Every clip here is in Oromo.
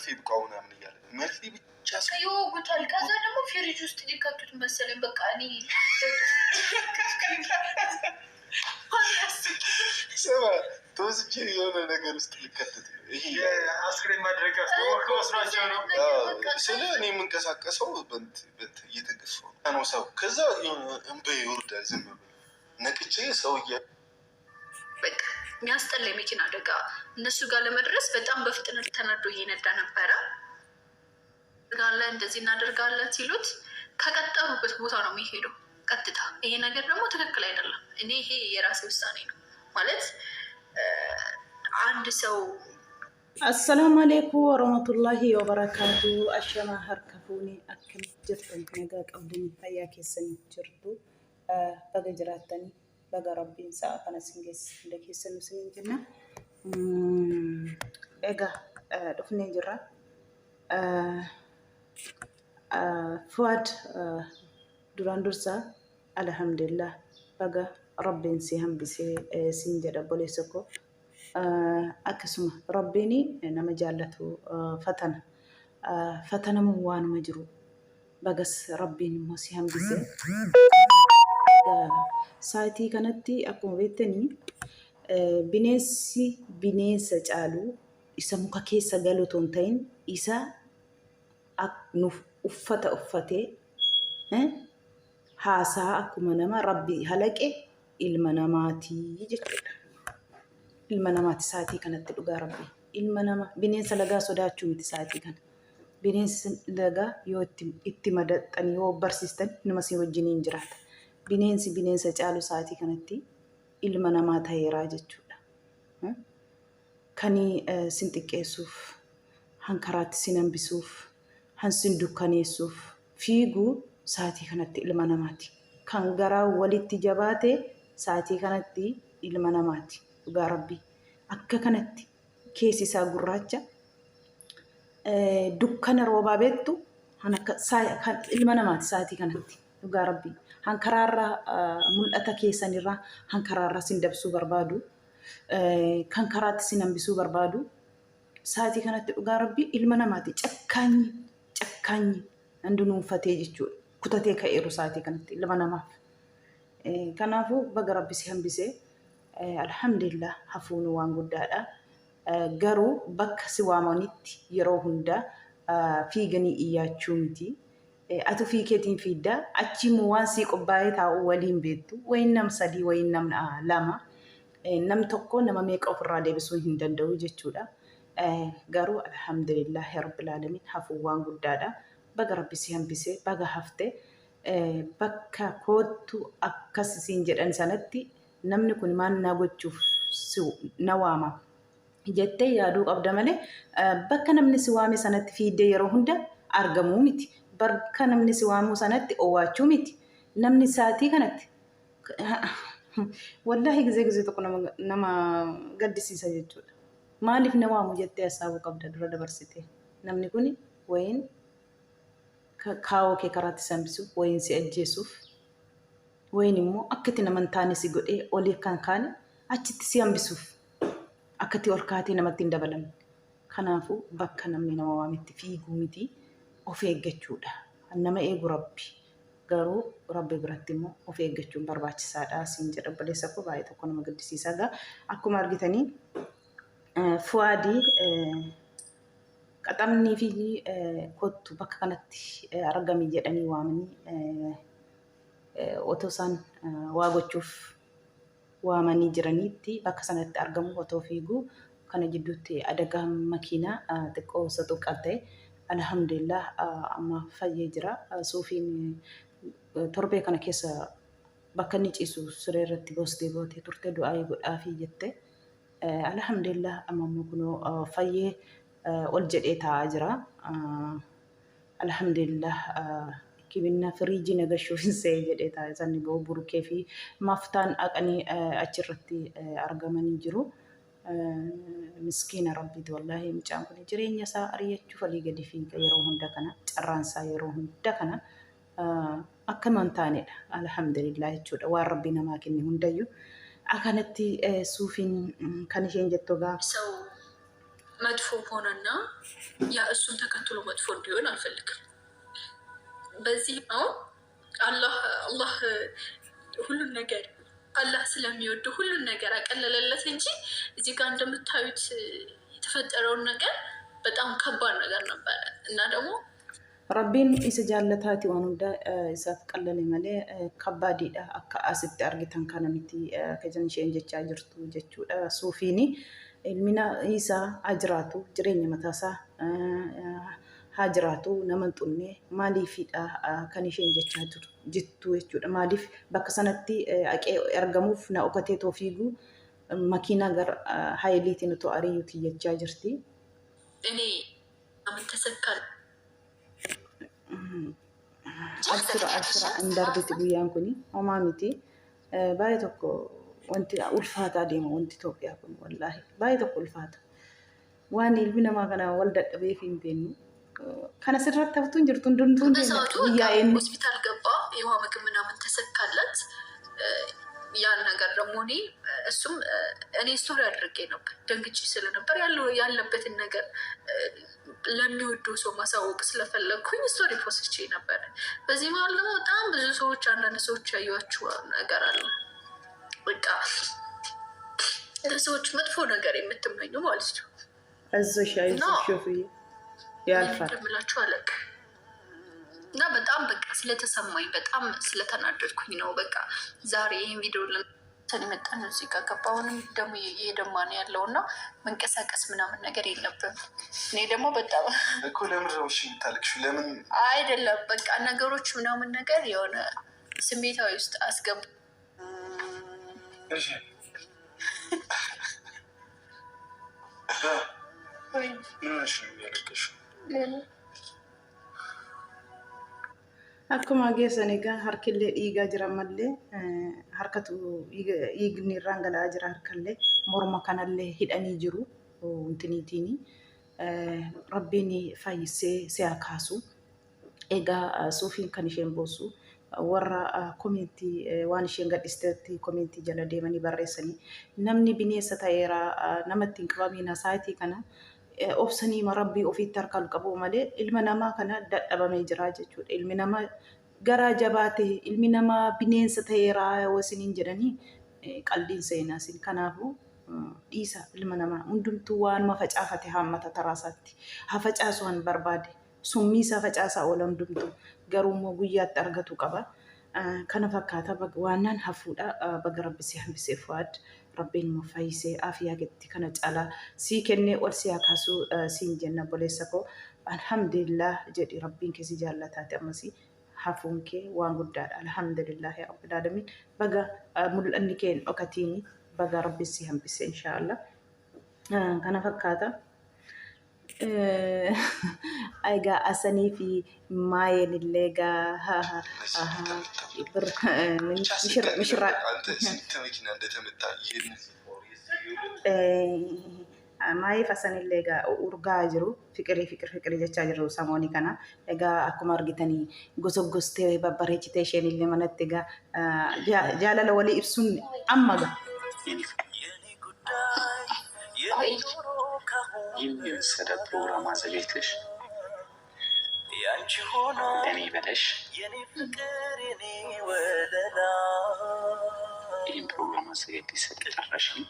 ሲብቃው ምናምን እያለ መርፌ ብቻ ይወጉታል። ከዛ ደግሞ ፍሪጅ ውስጥ ሊከቱት መሰለኝ። በቃ እኔ ስማ ተወስጄ የሆነ ነገር ውስጥ ሊከተት ነው። ይሄ አስክሬን ማድረጊያ መስሏቸው ነው። ስለ እኔ የምንቀሳቀሰው እየተገፋው ነው ሰው። ከዛ እንበ ይወርዳል። ዝም ብሎ ነቅቼ ሰው በቃ የሚያስጠላ የመኪና አደጋ እነሱ ጋር ለመድረስ በጣም በፍጥነት ተናዶ እየነዳ ነበረ። ጋለ እንደዚህ እናደርጋለን ሲሉት ከቀጠሩበት ቦታ ነው የሚሄደው ቀጥታ። ይሄ ነገር ደግሞ ትክክል አይደለም። እኔ ይሄ የራሴ ውሳኔ ነው ማለት አንድ ሰው السلام عليكم ورحمة الله وبركاته. أشياء هركفوني أكل جرتم نجاك أبدين حياك السن جرتو بقى جراتني بقى ربي ساعة أنا سنجس لك السن سنين جنة إجا دفني جرا فؤاد دوراندورسا الحمد لله بقى ربي سيهم بسي سنجد بوليسكو akkasuma rabbiin nama jaallatu fatanamu waanuma jiru bagas rabbiin immoo si hambise. Saatii kanatti akkuma beektanii bineensi bineensa caalu isa muka keessa galu otoo hin ta'in isa uffata uffatee haasaa akkuma nama rabbi halaqe ilma namaatii jechuudha. ilma namaati saatii kanatti dhugaa rabbi. Ilma nama bineensa lagaa sodaachuu miti saatii kana. Bineensi lagaa yoo itti madaxxan yoo barsiistan nama si wajjiniin jiraata. Bineensi bineensa caalu saatii kanatti ilma namaa ta'eeraa jechuudha. Kani sin xiqqeessuuf, hankaraatti sin hambisuuf, hansin dukkaneessuuf fiiguu saatii kanatti ilma namaati. Kan garaa walitti jabaate saatii kanatti ilma namaati. Dhugaa rabbii akka kanatti keessi isaa gurraacha dukkana roobaa beektu kan ilma namaati saatii kanatti. Dhugaa rabbii hankaraarraa mul'ata keessanirraa hankaraarraa sin dabsuu barbaadu kan karaatti sin hambisuu barbaadu saatii kanatti dhugaa rabbii ilma namaati. Cakkaanyi handunuunfatee jechuudha. Kutatee ka'eeru saatii kanatti ilma namaaf. Kanaafuu baga rabbi si hambisee. Alhamdulillah hafuun waan guddaadha. Garuu bakka si waamanitti yeroo hunda fiiganii iyyachuu miti. Atu fiikeetiin fiiddaa achiimmoo waan sii qophaa'ee taa'u waliin beektu. Wayin nam sadii wayin nam lama nam tokko nama meeqa ofirraa deebisuu hin danda'u jechuudha. Garuu alhamdulillah rabbil alamin hafuun waan guddaadha. Baga rabbi si hambisee baga haftee bakka kootu akkasiin jedhan sanatti namni kun maal na gochuuf na waama jettee yaaduu qabda malee bakka namni si waame sanatti fiiddee yeroo hunda argamuu miti. Bakka namni si waamuu sanatti owaachuu miti. Namni saatii kanatti wallahi gizee tokko nama gaddisiisa jechuudha. Maaliif na waamu jettee hasaabuu qabda dura dabarsitee. Namni kun wayin kaawoo kee karaatti sambisuuf wayin si ajjeesuuf wayin immoo akkati naman taane si godhee olii kan kaane achitti si hambisuuf akkati ol kaatee namatti hin dabalamne. Kanaafuu bakka namni nama waametti fiiguu miti of eeggachuudha. Nama eegu rabbi. Garuu rabbi biratti immoo of eeggachuun barbaachisaadha. Siin jedha obboleessa koo baay'ee tokko nama gaddisiisaa. Akkuma argitanii Fuwaadii qaxamnii fi kottu bakka kanatti argami jedhanii waamanii otoo isaan waa gochuuf waamanii jiranitti bakka sanatti argamu otoo fiiguu kana jidduutti adagaa makiinaa xiqqoo satu qabdee alhamdulillah amma fayyee jira. Suufiin torbee kana keessa bakka inni ciisu siree irratti boostee gootee turte du'aa godhaafii jette. Alhamdulillah amma kunoo fayyee ol jedhee taa'aa jira. Alhamdulillah kibinna firiijii nagashuufin see jedhee taa'ee sanni ba'u burukee fi maftaan dhaqanii achirratti argamanii jiru. Miskiina rabbiiti wallahi mucaan kun jireenya isaa ari'achuuf walii gadi fiiga yeroo hunda kana carraan isaa yeroo hunda kana akkama hin taanedha. Alhamdulillah jechuudha waan rabbi namaa kenne hundayyuu akkanatti suufiin kan isheen jettu gaa መጥፎ ሆነና ያ እሱን ተከትሎ መጥፎ እንዲሆን አልፈልግም። በዚህ ነው አላህ ሁሉን ነገር አላህ ስለሚወድ ሁሉን ነገር አቀለለለት እንጂ እዚህ ጋር እንደምታዩት የተፈጠረውን ነገር በጣም ከባድ ነገር ነበረ እና ደግሞ ረቢን ኢሰ ጃለታቲ ዋን ሁንዳ ኢሳፍ ቀለለ መሌ ከባዲዳ አካ አሲት አርጊተን ካነሚቲ ከጀን ሼን ጀቻ ጅርቱ ጀቹዳ ሱፊኒ ኢልሚና ኢሳ አጅራቱ ጅሬኛ መታሳ hajiraatu naman xunne maaliifidha kan isheen jechaa jirtu jechuudha. Maaliif bakka sanatti argamuuf na okkatee toofiigu makiinaa gara haayiliitiin otoo ariyyuuti jechaa jirti. Inni amantasakkal. Absira hin darbiti guyyaan kuni homaa miti. Baay'ee tokko wanti ulfaataa deema wanti Itoophiyaa kun wallaahi baay'ee tokko ulfaata. Waan ilmi namaa kana wal dadhabee fi hin beeknu. ከነ ስራት ተብቱን ጅርቱን ድንቱን ያየን ሆስፒታል ገባ የውሃ ምግብ ምናምን ተሰካለት ያን ነገር ደግሞ እሱም እኔ ስቶሪ አድርጌ ነበር ደንግጬ ስለነበር ያለበትን ነገር ለሚወደው ሰው ማሳወቅ ስለፈለግኩኝ ስቶሪ ፖስቼ ነበር። በዚህ መሀል ደግሞ በጣም ብዙ ሰዎች አንዳንድ ሰዎች ያዩዋችሁ ነገር አለ በቃ ለሰዎች መጥፎ ነገር የምትመኙ ማለት ነው። እዚሽ አይዞሽ ሾፍዬ እንደምላችሁ አለቅ እና በጣም በቃ ስለተሰማኝ በጣም ስለተናደድኩኝ ነው። በቃ ዛሬ ይህን ቪዲዮ ለምሳሌ መጣን እዚህ ጋር ገባሁንም ደግሞ እየደማ ነው ያለው እና መንቀሳቀስ ምናምን ነገር የለብም። እኔ ደግሞ በጣም እኮ ለምን ነው እሺ የምታለቅሽው? ለምን አይደለም በቃ ነገሮች ምናምን ነገር የሆነ ስሜታዊ ውስጥ አስገቡ። እሺ ምንሽ ነው ያለቅሽው? akkuma geessanii egaa harkillee dhiigaa jira mallee harkatu dhiigni irraan galaa jira harkallee morma kanallee hidhanii jiru wantiniitiini rabbiin fayyisee si'a kaasu egaa suufiin kan isheen boossu warra komintii waan isheen gadhiistetti komintii jala deemanii barreessanii namni bineensa ta'eera namatti hin qabamiina saayitii kana obsanii marabbii ofiitti harkaan qabu malee ilma namaa kana dadhabamee jira jechuudha. Ilmi namaa garaa jabaate ilmi namaa bineensa ta'eera wasiniin jedhanii qalbiin seenaa sin kanaafuu dhiisa ilma namaa hundumtuu waan facaafate hammata taraasaatti haa facaasu han barbaade summii isaa facaasaa oola hundumtuu garuu immoo guyyaatti argatu qaba. Kana fakkaata waannaan hafuudha baga rabbisee hambisee fu'aad rabbiin immoo fayyisee afiyaa getti kana caalaa sii kennee ol siyaa kaasuu siin jenna boleessa koo alhamdulillah jedhi rabbiin keessi jaallataati ammasii hafuun kee waan guddaadha alhamdulillah yaa rabbil aalamiin baga mul'anni kee hin dhokatiini baga rabbisee hambisee inshaallah kana fakkaata. Egaa asanii fi maayeen illee egaa mishirraa maayiif asan illee egaa urgaa jiru fiqirii jechaa jiru samoonii kana egaa akkuma argitanii gosogostee babbareechitee isheen illee manatti egaa jaalala walii ibsuun amma gaa. ይህን የመሰለ ፕሮግራም አዘጋጅተሽ እኔ በለሽ ይህን ፕሮግራም አዘጋጅተሽ ስለጠራሽኝ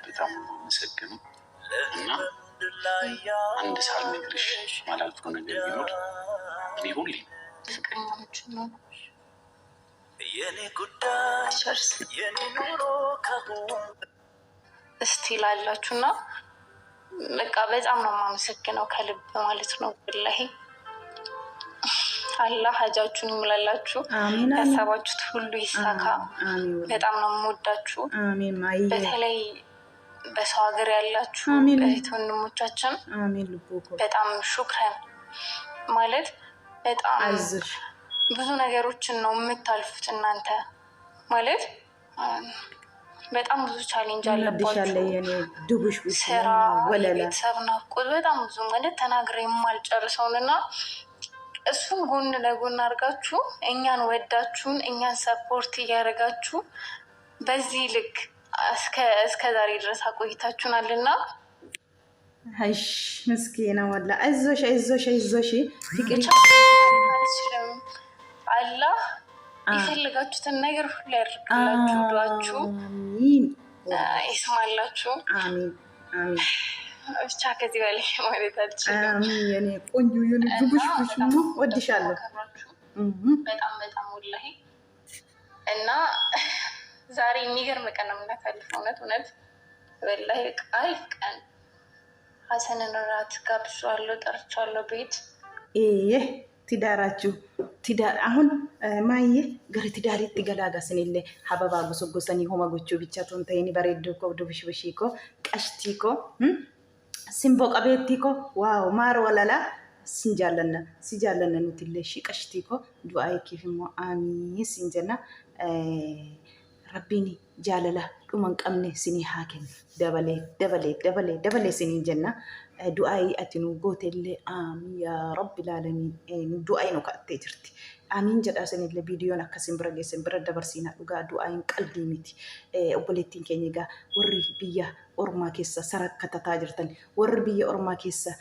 በጣም አመሰግናለሁ እና አንድ ሳልነግርሽ ማላልፈው ነገር ቢኖር እኔ ሁሌ ፍቅረኛሞች ነው ቸርስ እስቲ ላላችሁና በቃ በጣም ነው የማመሰግነው ከልብ ማለት ነው። ወላሂ አላህ ሀጃችሁን ይሙላላችሁ፣ ያሰባችሁት ሁሉ ይሳካ። በጣም ነው የምወዳችሁ። በተለይ በሰው ሀገር ያላችሁ እህት ወንድሞቻችን በጣም ሹክረን ማለት በጣም ብዙ ነገሮችን ነው የምታልፉት እናንተ ማለት በጣም ብዙ ቻሌንጅ አለባችሁ። ስራ፣ ቤተሰብ ናፍቆት በጣም ብዙ ማለት ተናግሬ የማልጨርሰውንና እሱን ጎን ለጎን አድርጋችሁ እኛን ወዳችሁን እኛን ሰፖርት እያደረጋችሁ በዚህ ልክ እስከ ዛሬ ድረስ አቆይታችሁናልና አይሽ ምስኪና ወላ አይዞሽ አይዞሽ አይዞሽ ፍቅሪ አላህ የፈለጋችሁትን ነገር ሁሉ ያድርግላችሁ። ዱዓችሁ አሚን ይስማላችሁ። አሚን አሚን። ብቻ ከዚህ በላይ ማለት አልችልም። አሚን የኔ ቆንጆ የኔ ግቡሽ ብሽ ነው ወድሻለሁ በጣም በጣም ወላሂ። እና ዛሬ የሚገርም ቀን ነው የምናሳልፈው። እውነት ወላሂ አሪፍ ቀን። ሀሰንን እራት ጋብዣለሁ፣ ጠርቻለሁ ቤት ትዳራችሁ አሁን ማየ ገረ ትዳሪት ገላጋስንሌ ሀበባ ጎሰጎሰኒ ሆማ ጎቾ ብቻ ቶንተይኒ በሬዶ ኮ ዱብሽብሺ ኮ ቀሽቲ ኮ ሲምቦ ቀቤቲ ኮ ዋው ማር ወለላ ሲጃለነ ኑትሌ ሺ ቀሽቲ ኮ ዱአይ ኪፍሞ አሚ ሲንጀና ረቢኒ ጃለላ ዱመን ቀምኔ ሲኒ ሀከን ደበሌ ሲኒን ጀና ዱአይ አትኑ ጎቴሌ አሚን ያ ረብ ልዓለሚን ዱአይ ነው ከአቴ ጅርቲ አሚን ጀዳሰንለ ቪዲዮን akkasiin bira geessan bira dabarsiina dhugaa du'aayin qalbii miti obboleettiin keenya egaa warri biyya ormaa keessa sarakkatataa jirtan warri biyya ormaa keessa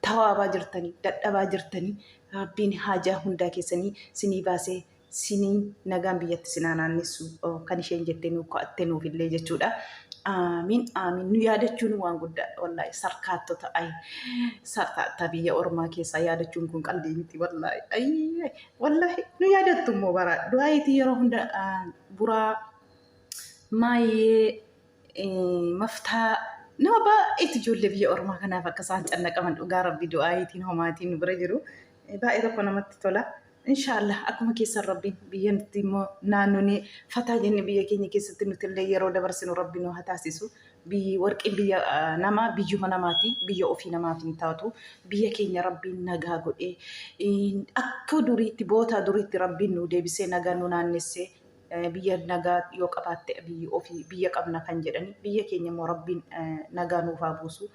tawaabaa jirtanii dadhabaa jirtanii rabbiin haajaa hundaa keessanii sinii baasee sinii nagaan biyyatti sinaa naannessu kan isheen jettee nu ka'atte nuufillee jechuudha. Amin amin nu yaadachuun waan guddaadha wallahi sarkaattota ay sarkaatta biyya ormaa keessaa yaadachuun kun qalbii miti wallahi nu yaadattu immoo bara du'aayitii yeroo hunda buraa maayee maftaa nama baay'eetu ijoollee biyya ormaa kanaaf akka isaan cannaqaman dhugaa rabbi du'aayitiin homaatiin nu bira jiru baay'ee tokko namatti tola. Inshallah akkuma keessan rabbiin biyyatti immoo naannoon fataa jenne biyya keenya keessatti nuti illee yeroo dabarsinu rabbi nu haa taasisu. Biyyi warqeen biyya namaa biyyuma namaati biyya ofii namaaf hin taatu biyya keenya rabbiin nagaa godhee akka duriitti boota duriitti rabbiin nu deebisee nagaa nu naannessee biyya nagaa yoo qabaatte biyya ofii biyya qabna kan jedhani biyya keenya immoo rabbiin nagaa nuuf haa buusu.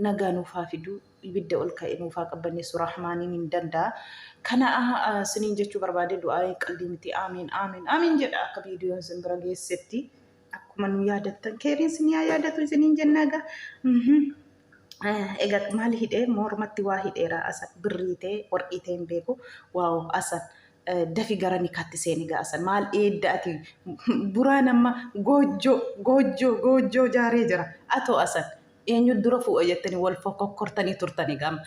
Nagaa nuuf haa fidu ibidda ol ka'e nuuf haa qabbanneessu rahmaaniin hin danda'a. Kana siniin jechuu barbaade du'aa qalbii miti amiin amiin amiin jedha akka viidiyoon sin bira geessetti akkuma nu yaadattan keeriin sin yaa yaadatu siniin jennaaga. Egaa maal hidhee mormatti waa hidheera asan birrii ta'e warqii ta'e hin beeku waaw asan dafi gara nikaatti seeni gaasan maal eedda ati buraa nama goojjoo jaaree jira atoo asan. Eenyu dura fuudha jettanii wal fokkortanii turtanii gama.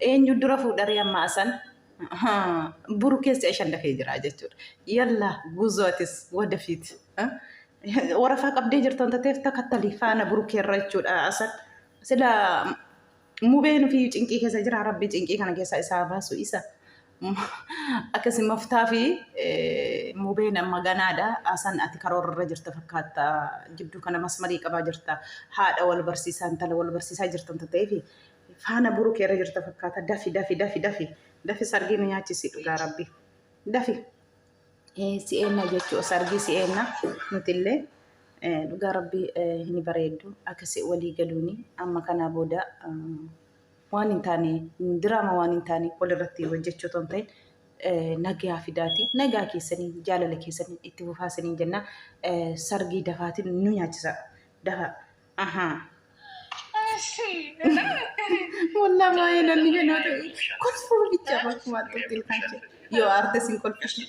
Eenyu dura fuudharee amma asan buru keessa ishaan dafee jira jechuudha. Yalla guzootis wadafiiti. Warafaa qabdee jirtan tateef takkattalii faana buru keerra jechuudha asan. Sila mubeen fi cinqii keessa jira rabbi cinqii kana keessa isaa baasu isa. Akkasii maftaa fi mubeen amma ganaadha. Asan ati karoorra jirta fakkaata jidduu kana masmarii qabaa jirta. Haadha wal barsiisaa intala wal barsiisaa jirtan ta'eef faana buru keerra jirta fakkaata. Dafi sargii nu nyaachisi dhugaa rabbi. Dafi si'eenna jechuu sargii si'eenna nutillee dhugaa rabbi ni bareeddu akkasii walii galuuni amma kanaa booda waan hin taane diraama waan hin taane walirratti hojjechuu ton ta'in nagaa fidaati nagaa keessanii jaalala keessanii itti fufaasanii jenna sargii dafaatiin nu nyaachisa dafa wallah maayee namni ganoota kolfuu bicha bakkuma tutti ilkaanche yoo aartisiin kolfishi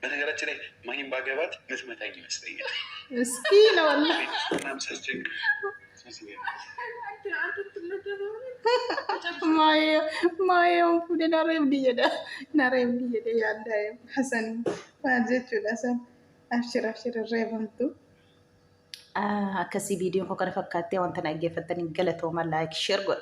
በነገራችን ላይ ማሂን ባገባት ምትመታኝ ይመስለኛል። እስኪ ነው ወላሂ ማየው ናሬም ዲየዳ ያንዳ ሐሰን ማጀቹ ዳሰን አብሽር ረበንቱ akkasii viidiyoon kun kana fakkaatee wanta na dhaggeeffattanii galatooma laayik sheer godha.